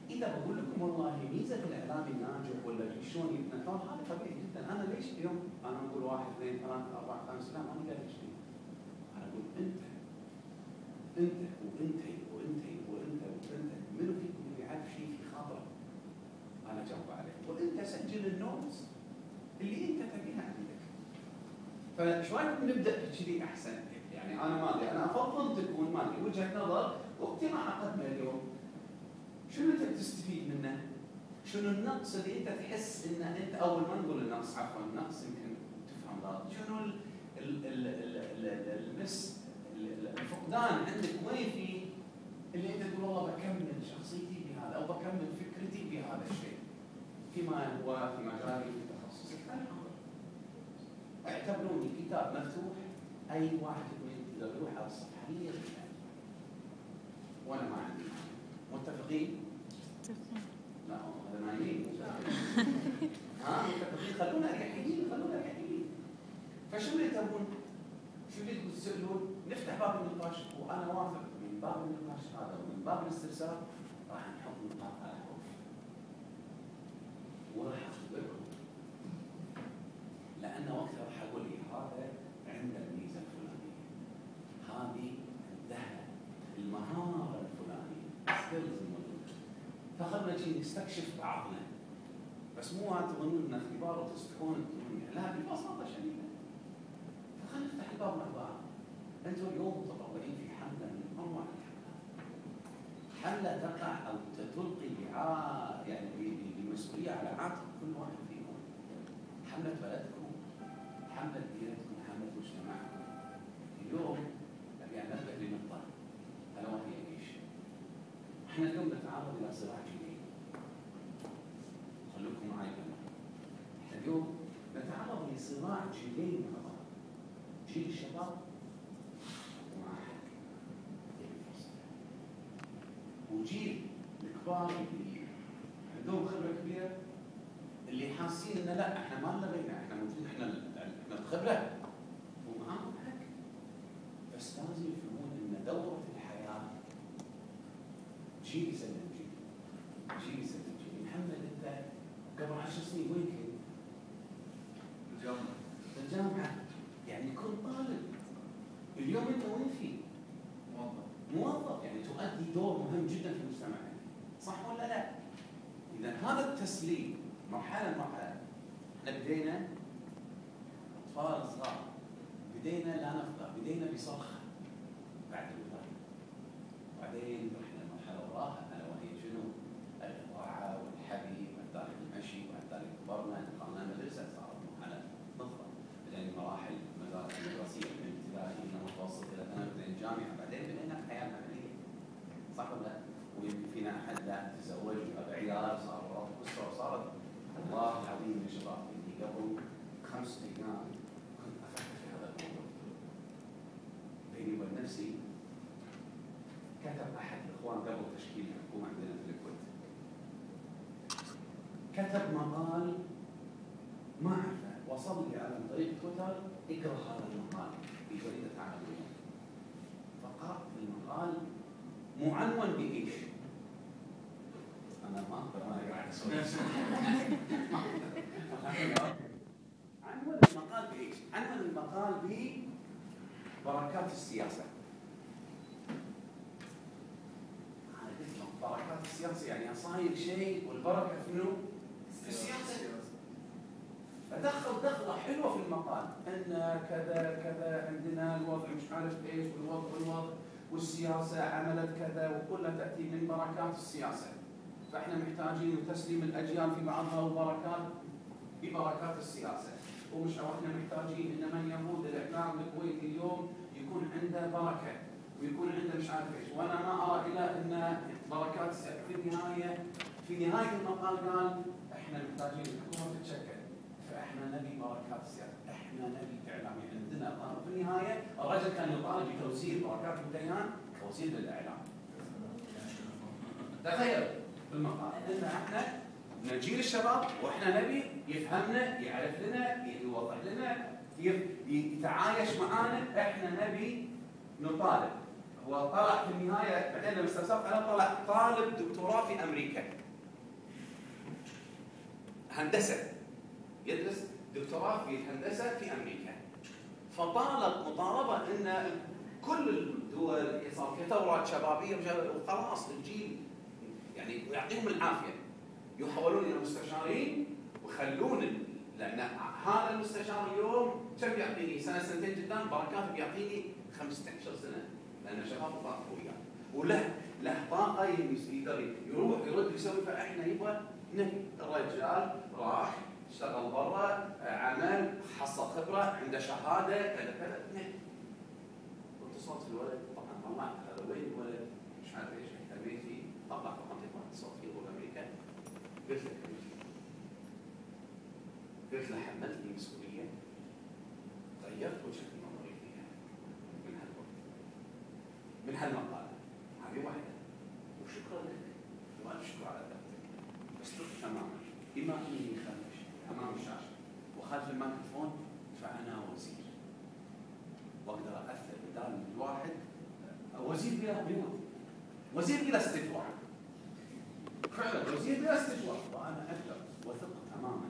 اذا بقول لكم والله ميزه الاعلام الناجح ولا شلون يتنفر، هذا طبيعي جدا. انا ليش اليوم انا اقول 1 2 3 4 5 لا ماني قاعد اشتري. انا اقول انت وانت منو فيكم اللي يعرف شيء في خاطره؟ انا جاوب عليه. وانت سجل النوتس اللي انت تبيها عندك. فايش رايكم نبدا بكذي احسن؟ يعني انا ما ادري، انا افضل تكون ما ادري وجهه نظر واقتراح عقدنا اليوم. شنو انت بتستفيد منه؟ شنو النقص اللي انت تحس ان انت، اول ما نقول النقص عفوا النقص يمكن تفهم غلط، شنو الفقدان عندك وين فيه اللي انت تقول والله بكمل شخصيتي بهذا او بكمل فكرتي بهذا الشيء فيما هو في مجالي في تخصصي. اعتبروني كتاب مفتوح، اي واحد منكم يقدر يروح على الصفحه اللي يريدها وانا ما عندي. متفقين؟ لا هذا نايمين. متفقين؟ خلونا اريحيين. فشو اللي تبون؟ شو اللي تسالون؟ نفتح باب النقاش، وانا وافق من باب النقاش هذا ومن باب الاستفسار راح نحط نقاط على حروف وراح اخبركم، لان وقتها راح اقول لي هذا عنده الميزه الفلانيه، هذه عندها المهاره الفلانيه، سكيلز الموجوده. فخلنا شيء نستكشف بعضنا، بس مو تظنون ان اختبار وتصبحون لا ببساطه شديده. فخلنا نفتح الباب مع بعض. انتم اليوم متطوعين في حمله من اروع الحملات، حمله تقع او تلقي يعني بمسؤوليه على عاتق كل واحد فيكم. حمله بلدكم، حمله دينتكم، حمله مجتمعكم. اليوم ابي انبه لنقطه الا وهي ايش؟ احنا اليوم نتعرض الى صراع جديد. خلوكم معي كمان. احنا اليوم نتعرض لصراع جيلين مع بعض، جيل الشباب وجيل الكبار اللي عندهم خبره كبيره، اللي حاسين ان لا احنا ما لنا بينا، احنا موجودين، احنا الخبره ومعاهم حق. بس لازم يفهمون ان دوره الحياه جيل يسلم جيل يسلم جيل. محمد انت قبل 10 سنين وين كنت؟ الجامعه. يعني كنت طالب. اليوم انت وين فيه؟ موظف، يعني تؤدي دور مهم جدا في مجتمعك، صح ولا لا؟ اذا هذا التسليم مرحله. احنا بدينا اطفال صغار، بدينا لا نفقه، بدينا بصرخه بعد الولاده، وبعدين رحنا مرحله وراها الا وهي شنو؟ الرضاعه والحبي، وبعد ذلك المشي، وبعد ذلك كبرنا دخلنا مدرسه، صارت مرحله نطفه، بعدين مراحل المدارس المدرسيه من ابتدائي الى متوسط الى ثانوي بعدين جامعه، بعدين بدينا الحياه العمليه، صح ولا لا؟ ويمكن فينا احد لا تزوج وجاب عيال، صار رب اسره، وصارت والله العظيم يا شباب اني قبل 5 ايام كنت افكر في هذا الموضوع بيني وبين نفسي. كتب احد الاخوان قبل تشكيل الحكومه عندنا في الكويت، كتب مقال ما اعرفه، وصل لي عن طريق تويتر، اقرا هذا المقال في جريده عالم اليوم. فقرات المقال معنون بايش؟ انا ما اقدر انا قاعد اسوي عنوان المقال بايش؟ عنوان المقال ببركات السياسه. انا قلت لهم بركات السياسه يعني صاير شيء والبركه منو؟ في السياسه. فدخل دخله حلوه في المقال ان كذا كذا عندنا الوضع مش عارف ايش، والوضع والسياسه عملت كذا، وكلها تاتي من بركات السياسه. فاحنا محتاجين تسليم الاجيال في بعضها وبركات ببركات السياسه، ومش احنا محتاجين ان من يقود الاعلام الكويتي اليوم يكون عنده بركه ويكون عنده مش عارف ايش. وانا ما ارى الا ان بركات في نهايه المقال قال احنا محتاجين الحكومه تتشكل، فاحنا نبي بركات السياسه، احنا نبي اعلام. عندنا في النهايه الرجل كان يطالب بتوزيع بركات الديان كوزير للاعلام. تخيل بالمقال ان احنا نجيل الشباب واحنا نبي يفهمنا، يعرف لنا، يوضح لنا، يتعايش معانا، احنا نبي نطالب. هو طلع في النهايه بعدين لما استفسرت انا طلع طالب دكتوراه في امريكا هندسه، يدرس دكتوراه في الهندسه في امريكا، فطالب مطالبه ان كل الدول صار في ثورات شبابيه وخلاص الجيل يعني يعطيهم العافيه يحولون الى مستشارين ويخلون، لان هذا المستشار اليوم كم يعطيني سنه سنتين قدام بركاته بيعطيني 15 سنه لان شباب طاقه وياه وله طاقه يقدر يروح يرد يسوي. فاحنا يبغى الرجال راح اشتغل برا عمل حصل خبره عنده شهاده كذا كذا واتصلت في الولد طبعا طلعت هذا وين الولد مش عارف ايش اهتميت فيه طلعت منطقه اتصلت فيه هو بامريكا قلت له حملتني مسؤوليه غيرت وجهه نظري فيها من هالوقت من هالمقاله هذه واحده وشكرا لك والف شكر على ذاتك بس تماما بما اني خلف امام الشاشه وخلف الميكروفون فانا وزير واقدر اثر بدال الواحد وزير بلا قيود وزير بلا استجواب فعلا وزير بلا استجواب وانا اقدر وثق تماما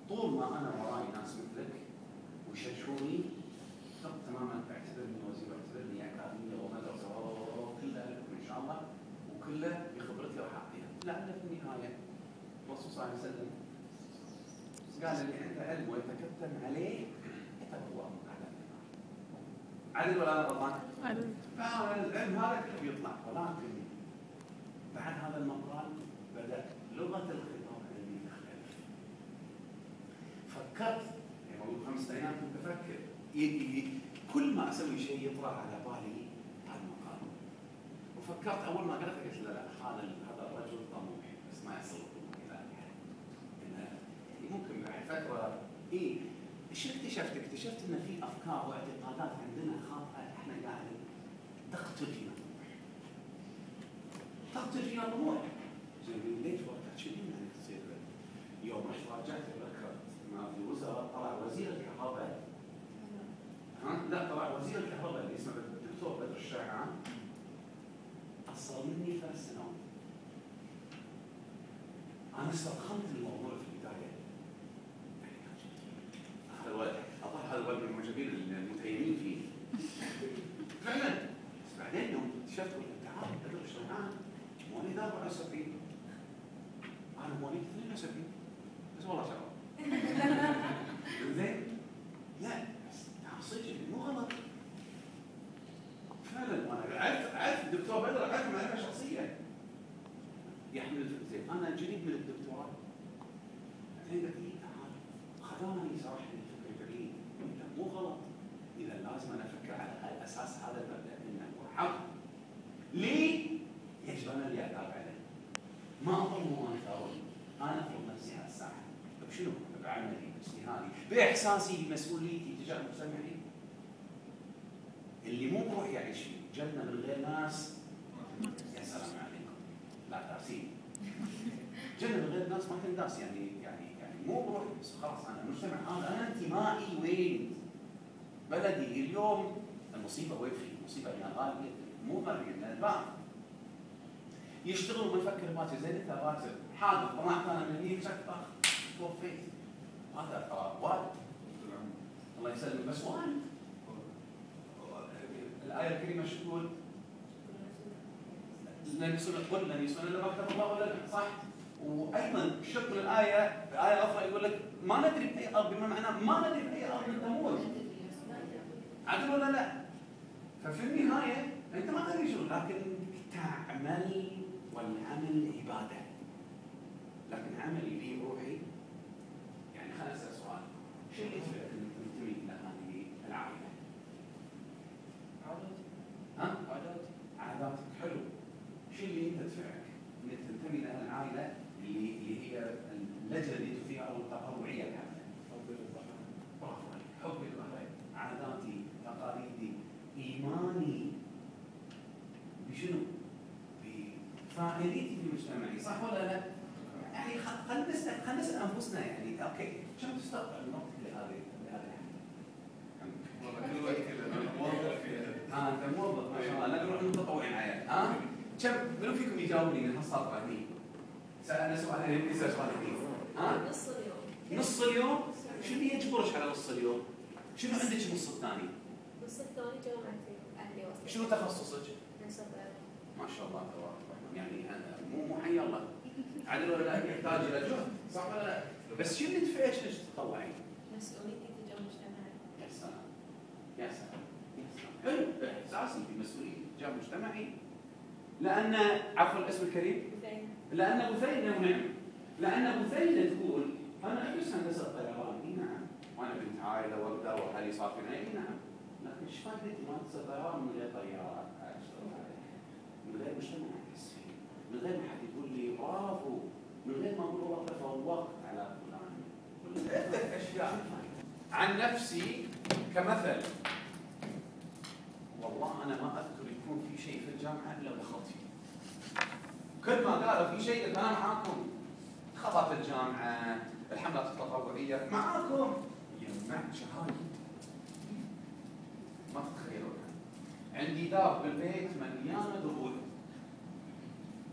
طول ما انا وراي ناس مثلك ويشجعوني ثق تماما اعتبرني وزير واعتبرني اكاديميه ومدرسه كلها لكم ان شاء الله وكله بخبرتي وحقها لعل في النهايه الرسول صلى الله عليه وسلم قال اللي عنده علم ويتكتم عليه يتبوأ مقعده من النار. عدل ولا انا غلطان؟ عدل. فالعلم هذا كله بيطلع ولكن بعد هذا المقال بدا لغه الخطاب عندي تختلف. فكرت يعني موضوع 5 ايام كنت افكر كل ما اسوي شيء يطلع على بالي هذا المقال. وفكرت اول ما قرأت قلت لا هذا الرجل طموح بس ما يصل الى ممكن بعد فتره ايش اكتشفت؟ اكتشفت ان في افكار واعتقادات عندنا خاطئه احنا قاعد تقتل فينا الطموح. تقتل فينا الطموح. زين ليش وقتها كذي يعني تصير يوم رحت رجعت ذكرت مع الوزراء طلع وزير الكهرباء لا طلع وزير الكهرباء اللي اسمه الدكتور بدر الشاعان اصغر مني 3 سنوات. انا استضخمت الموضوع في البدايه. هذا الولد من المعجبين المتيمين فيه. فعلا بس بعدين يوم اكتشفت قلت تعال بدر الشاعان مواليد 74 انا مواليد 72 بس والله شباب. زين؟ لا بس صدق مو غلط. فعلا انا عرفت الدكتور بدر عرفت معرفه شخصيه. يحمل زين انا جريب من الدكتوراه. بعدين قلت لي تعال خذاني شرحني الفكر بعيد مو غلط. اذا لازم انا افكر على الاساس هذا المبدا انه هو حق. ليه؟ يجب انا اللي اتابع عليه. ما اظن وانا ثوري. انا افرض نفسي على الساحه. بشنو؟ بعملي باجتهادي باحساسي بمسؤوليتي تجاه المستمعين. اللي مو بروح يعيش فيه جنه من غير ناس يا سلام عليكم لا دارسين. جنه من غير ناس ما تنداس يعني مو بروح بس خلاص انا مجتمع انا انتمائي وين؟ بلدي اليوم المصيبه وين فيه؟ المصيبه انها غاليه مو مرئيه من الباب. يشتغل ويفكر باكر زين انت راتب حاضر طلعت انا من هني شك توفيت. هذا ترى والد الله يسلمك بس والد. الآية الكريمة شو تقول؟ لن يصل إلا ما كتب الله لنا صح؟ وأيضا شق الآية بآية أخرى يقول لك ما ندري بأي أرض بما معناه ما ندري بأي أرض تموت. عدل ولا لا؟ ففي النهاية أنت ما تدري شو لكن تعمل والعمل عبادة. لكن عملي لي روحي يعني خليني أسأل سؤال شو اللي يدفعك أنك تنتمي إلى هذه العائلة؟ عاداتك حلو. شو اللي انت تدفعك انك تنتمي الى العائله اللي هي اللجنه اللي انتم فيها او التطوعيه كامله؟ حبي للاخرين، عاداتي، تقاليدي، ايماني بشنو؟ بفاعليتي في مجتمعي، صح ولا لا؟ يعني خلينا نسال انفسنا يعني اوكي شو تستقبل من وقتك لهذه الحياه؟ والله كل وقت كذا انا موظف فيها انت موظف ما شاء الله، لا نروح متطوعين عيال. كم منو فيكم يجاوبني من هالسالفه هني؟ سالنا سؤال هني، نسال سؤال هني. نص اليوم. نص اليوم؟ شو اللي يجبرك على نص اليوم؟ شنو عندك النص الثاني؟ النص الثاني جامعتي اهلي وصلت. شنو تخصصك؟ هندسة طيران. ما شاء الله تبارك الرحمن، يعني انا مو حي الله. عدل ولا لا يحتاج الى جهد، صح ولا لا؟ بس شو اللي دفعك ليش تتطوعين؟ مسؤوليتي تجاه مجتمعي. يا سلام يا سلام يا سلام، حلو احساسي بمسؤوليه تجاه مجتمعي. لان عفوا الاسم الكريم؟ بثينة. لان بثينه ونعم. لان بثينه تقول انا ادرس هندسه طيران، اي نعم، وانا بنت عائله واقدر واهلي صارفين اي نعم، لكن ايش فائدتي ما هندسه طيران من غير طيارات اشتغل عليها، من غير مجتمع احس فيه، من غير ما حد يقول لي برافو، من غير ما اقول والله تفوقت على فلان، عده اشياء. عن نفسي كمثل، والله انا ما اذكر يكون في شيء في الجامعه الا دخلت فيه. كل ما قالوا في شيء انا معاكم. خطط الجامعه، الحملات التطوعيه معاكم، يجمعت شهايد ما تتخيلونها. عندي دار بالبيت مليانه دروع،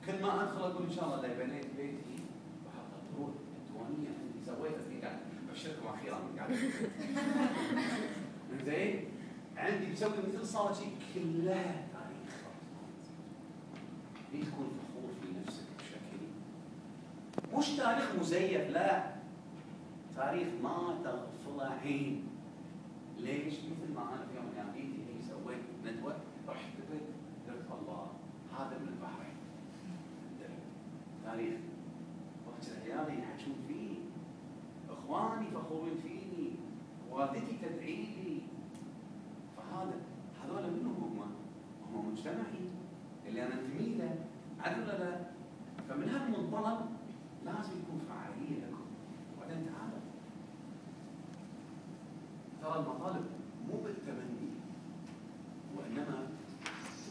كل ما ادخل اقول ان شاء الله اذا بنيت بيتي بحط دروع الديوانيه عندي سويتها في قاعد ابشركم اخيرا من قاعد. زين؟ عندي مسوي مثل صالتي كلها تاريخ. ليه تكون فخور في نفسك بشكل مش تاريخ مزيف، لا، تاريخ ما تغفله عين. ليش؟ مثل ما انا في يوم من الايام جيت هي سويت ندوه، رحت البيت قلت الله هذا من البحرين. تاريخ باكر عيالي يحجون فيه، اخواني فخورين فيني، والدتي تدعي لي. فهذا هذول منهم هم مجتمعي اللي انا انتمي له، عدل ولا لا؟ فمن هالمنطلق لازم يكون فعاليه لكم. وبعدين تعالوا، ترى المطالب مو بالتمني وانما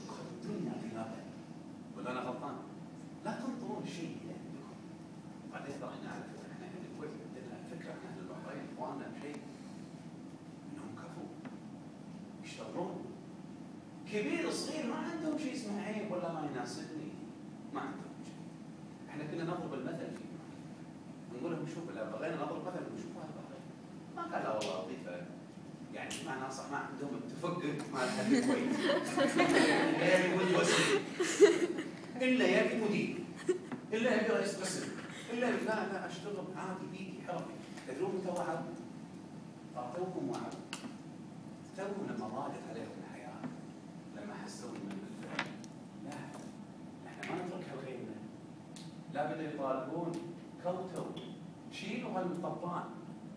تقدمون غيابا. ولا انا غلطان؟ لا تنطرون شيء الى عندكم. وبعدين ترى احنا على فكره احنا اهل الكويت عندنا فكره احنا اهل البحرين اخواننا بشيء انهم كفو يشتغلون. كبير صغير ما عندهم شيء اسمه عيب ولا ما يناسبني، ما عندهم شيء. احنا كنا نضرب المثل فيه، نقول لهم شوف اذا بغينا نضرب مثل نشوف هذا البحرين. ما قال لا والله اضيفه، يعني بمعنى صح ما عندهم التفقد مع اهل الكويت. يعني يبي وزير، الا يبي مدير، الا يبي رئيس قسم، الا يبي لا اشتغل عادي بيدي حرفي. تدرون متى وعوا؟ توهم وعوا. توهم لما ضاقت عليهم الحياه، لما حسوا من بالفعل لا احنا ما نتركها لغيرنا. لا بدأوا يطالبون كوتوا شيلوا هالطباع،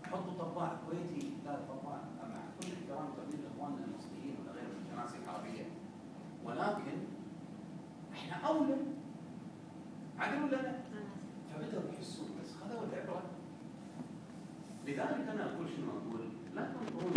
حطوا طباع كويتي، لا طباع مع كل احترام وتقدير لاخواننا المصريين ولا غيرهم من الجناسي العربيه، ولكن احنا اولى، عدل ولا لا؟ فبدأوا يحسون، بس خذوا العبره. لذلك انا اقول شنو اقول؟ لا تنظرون